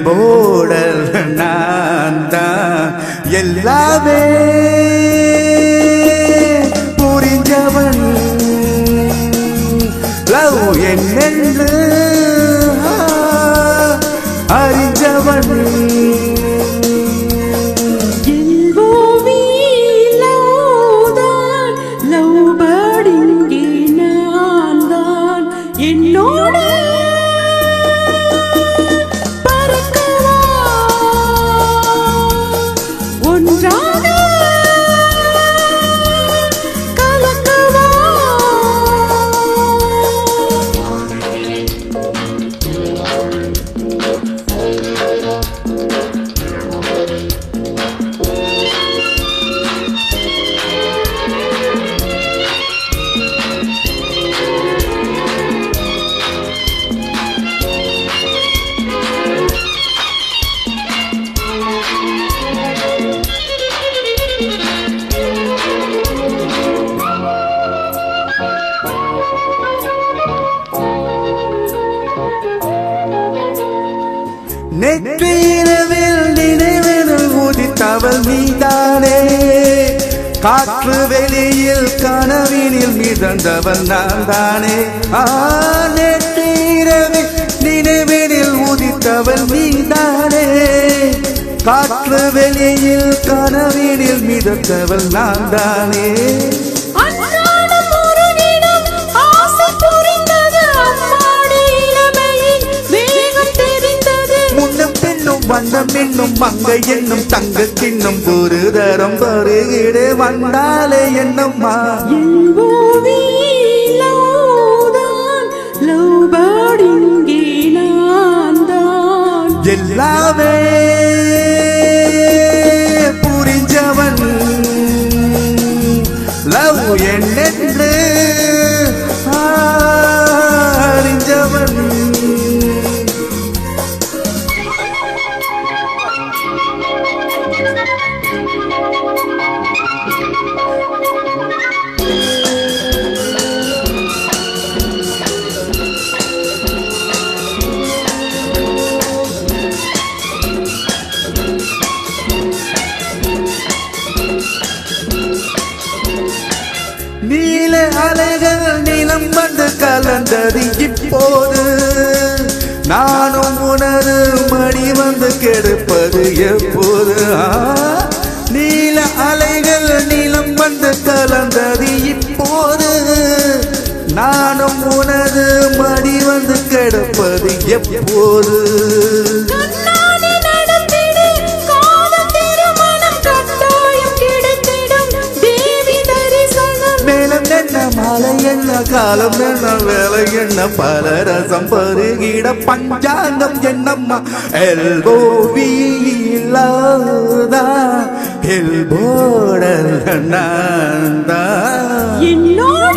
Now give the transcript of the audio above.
போடல் நான் தான் எல்லாமே புரிஞ்சவன் லவ் என்னென்று அறிஞ்சவன் நேற்று இரவில் நினைவில் உதித்தவள் நீதானே காற்று வெளியில் கனவினில் மிதந்தவன் நான் தானே நேற்று இரவில் நினைவில் உதித்தவள் நீதானே காற்று வெளியில் கனவினில் மிதந்தவள் நான் தானே வந்தம் என்னும் மங்கை என்னும் தங்கத்தின்னும் ஒரு தரம் பருகிடு வந்தாலே என்னம்மா எல்லாமே புரிஞ்சவன் லவ் என்னென்று அறிஞ்சவன் நீல அலைகள் நிலம் வந்து கலந்தது இப்போது நானும் உணரு மடி வந்து கெடுப்பது எப்போது நீல அலைகள் நிலம் வந்து கலந்தது இப்போது நானும் உணரு மடி வந்து கெடுப்பது எப்போது மாலை என்ன காலம் என்ன வேலை என்ன பல ரசம் பருகிட பஞ்சாங்கம் என்னம்மா எல்போவியில்லாதா எல்போடல் நான் தான்